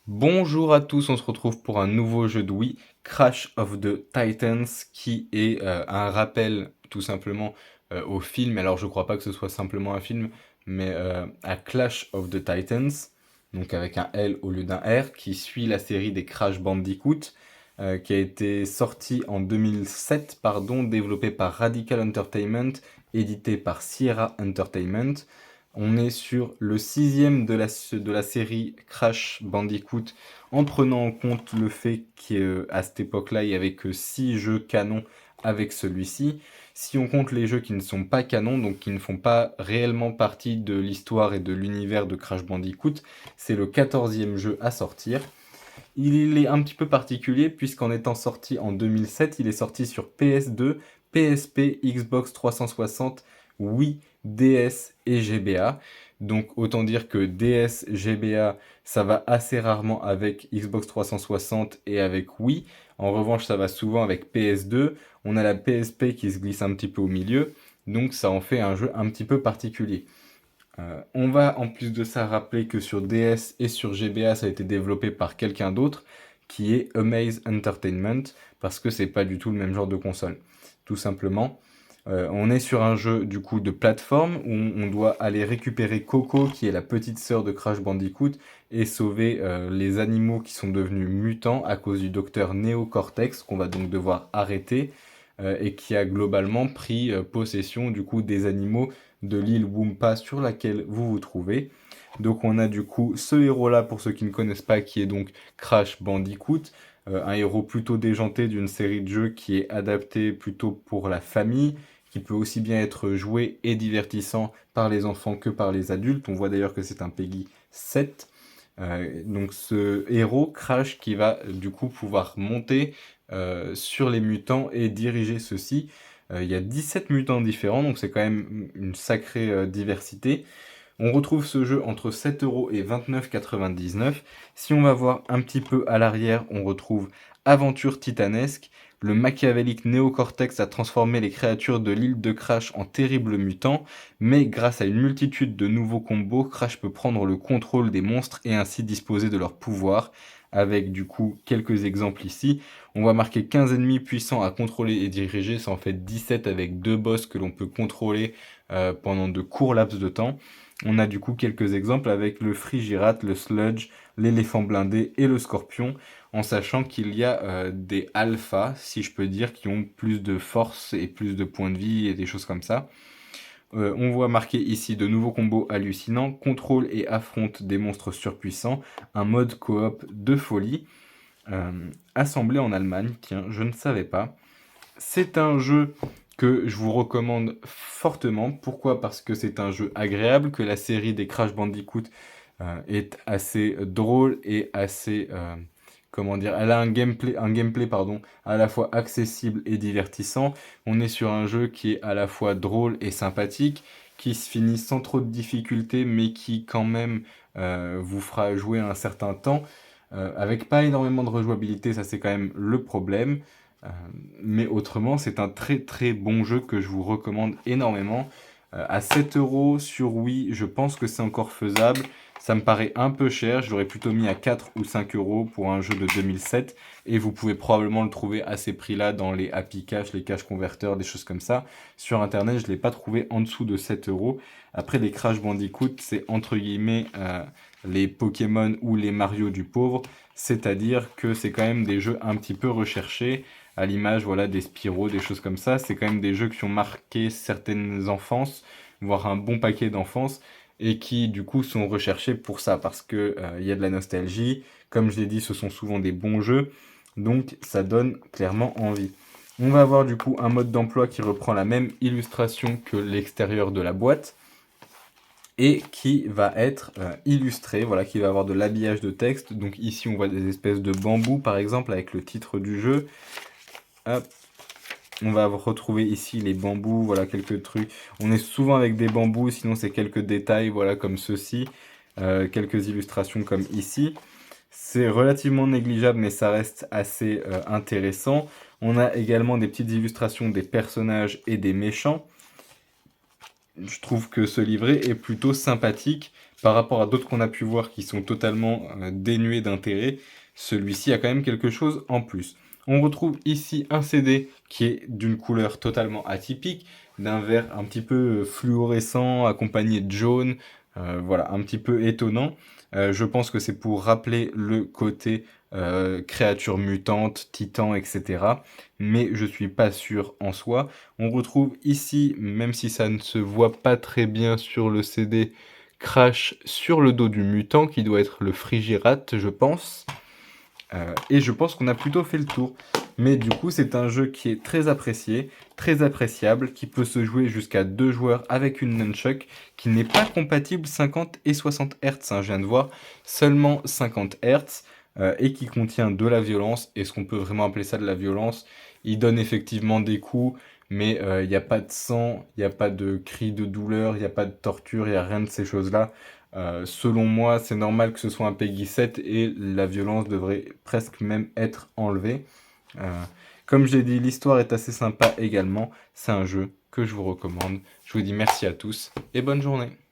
Bonjour à tous, on se retrouve pour un nouveau jeu de Wii, Crash of the Titans, qui est un rappel tout simplement au film. Alors je crois pas que ce soit simplement un film, mais à Clash of the Titans, donc avec un L au lieu d'un R, qui suit la série des Crash Bandicoot, qui a été sorti en 2007, pardon, développé par Radical Entertainment, édité par Sierra Entertainment. On est sur le sixième de la série Crash Bandicoot, en prenant en compte le fait qu'à cette époque-là, il n'y avait que 6 jeux canons avec celui-ci. Si on compte les jeux qui ne sont pas canons, donc qui ne font pas réellement partie de l'histoire et de l'univers de Crash Bandicoot, c'est le 14e jeu à sortir. Il est un petit peu particulier puisqu'en étant sorti en 2007, il est sorti sur PS2, PSP, Xbox 360, Wii, DS et GBA. Donc autant dire que DS, GBA, ça va assez rarement avec Xbox 360 et avec Wii. En revanche, ça va souvent avec PS2. On a la PSP qui se glisse un petit peu au milieu. Donc ça en fait un jeu un petit peu particulier. On va en plus de ça rappeler que sur DS et sur GBA, ça a été développé par quelqu'un d'autre, qui est Amaze Entertainment, parce que c'est pas du tout le même genre de console. Tout simplement. On est sur un jeu du coup de plateforme où on doit aller récupérer Coco, qui est la petite sœur de Crash Bandicoot, et sauver les animaux qui sont devenus mutants à cause du docteur Néocortex, qu'on va donc devoir arrêter, et qui a globalement pris possession du coup des animaux de l'île Wumpa sur laquelle vous vous trouvez. Donc on a du coup ce héros-là, pour ceux qui ne connaissent pas, qui est donc Crash Bandicoot, un héros plutôt déjanté d'une série de jeux qui est adapté plutôt pour la famille, qui peut aussi bien être joué et divertissant par les enfants que par les adultes. On voit d'ailleurs que c'est un Peggy 7. Donc ce héros, Crash, qui va du coup pouvoir monter sur les mutants et diriger ceux-ci. Il y a 17 mutants différents, donc c'est quand même une sacrée diversité. On retrouve ce jeu entre 7 € et 29,99 €. Si on va voir un petit peu à l'arrière, on retrouve Aventure titanesque. Le machiavélique Néocortex a transformé les créatures de l'île de Crash en terribles mutants, mais grâce à une multitude de nouveaux combos, Crash peut prendre le contrôle des monstres et ainsi disposer de leurs pouvoirs. Avec du coup quelques exemples ici. On va marquer 15 ennemis puissants à contrôler et diriger, c'est en fait 17 avec 2 boss que l'on peut contrôler pendant de courts laps de temps. On a du coup quelques exemples avec le Frigirate, le Sludge, l'éléphant blindé et le scorpion, en sachant qu'il y a des alphas, si je peux dire, qui ont plus de force et plus de points de vie et des choses comme ça. On voit marquer ici de nouveaux combos hallucinants, contrôle et affronte des monstres surpuissants, un mode coop de folie, assemblé en Allemagne, tiens, je ne savais pas. C'est un jeu que je vous recommande fortement. Pourquoi? Parce que c'est un jeu agréable, que la série des Crash Bandicoot est assez drôle et assez, comment dire, elle a un gameplay pardon, à la fois accessible et divertissant. On est sur un jeu qui est à la fois drôle et sympathique, qui se finit sans trop de difficultés, mais qui quand même vous fera jouer un certain temps. Avec pas énormément de rejouabilité, ça c'est quand même le problème. Euh, mais autrement, c'est un très très bon jeu que je vous recommande énormément. À 7 € sur Wii, je pense que c'est encore faisable. Ça me paraît un peu cher, je l'aurais plutôt mis à 4 ou 5 € pour un jeu de 2007. Et vous pouvez probablement le trouver à ces prix-là dans les Happy Cash, les cash converteurs, des choses comme ça. Sur internet, je ne l'ai pas trouvé en dessous de 7 €. Après, les Crash Bandicoot, c'est entre guillemets les Pokémon ou les Mario du pauvre. C'est-à-dire que c'est quand même des jeux un petit peu recherchés à l'image voilà, des Spyro, des choses comme ça. C'est quand même des jeux qui ont marqué certaines enfances, voire un bon paquet d'enfances, et qui du coup sont recherchés pour ça, parce que y a de la nostalgie. Comme je l'ai dit, ce sont souvent des bons jeux, donc ça donne clairement envie. On va avoir du coup un mode d'emploi qui reprend la même illustration que l'extérieur de la boîte et qui va être illustré, voilà, qui va avoir de l'habillage de texte. Donc ici on voit des espèces de bambous par exemple avec le titre du jeu. Hop. On va retrouver ici les bambous, voilà quelques trucs. On est souvent avec des bambous, sinon c'est quelques détails, voilà comme ceci. Quelques illustrations comme ici. C'est relativement négligeable, mais ça reste assez intéressant. On a également des petites illustrations des personnages et des méchants. Je trouve que ce livret est plutôt sympathique par rapport à d'autres qu'on a pu voir qui sont totalement dénués d'intérêt, celui-ci a quand même quelque chose en plus. On retrouve ici un CD qui est d'une couleur totalement atypique, d'un vert un petit peu fluorescent, accompagné de jaune, voilà, un petit peu étonnant. Je pense que c'est pour rappeler le côté créature mutante, titan, etc. Mais je suis pas sûr en soi. On retrouve ici, même si ça ne se voit pas très bien sur le CD, Crash sur le dos du mutant, qui doit être le Frigirate, je pense. Et je pense qu'on a plutôt fait le tour. Mais du coup, c'est un jeu qui est très apprécié, très appréciable, qui peut se jouer jusqu'à 2 joueurs avec une nunchuck, qui n'est pas compatible 50 et 60 Hz, hein, je viens de voir, seulement 50 Hz, et qui contient de la violence. Est-ce qu'on peut vraiment appeler ça de la violence? Il donne effectivement des coups, mais il n'y a pas de sang, il n'y a pas de cris de douleur, il n'y a pas de torture, il n'y a rien de ces choses-là. Selon moi, c'est normal que ce soit un Peggy 7 et la violence devrait presque même être enlevée. Euh, Comme j'ai dit, l'histoire est assez sympa également. C'est un jeu que je vous recommande. Je vous dis merci à tous et bonne journée.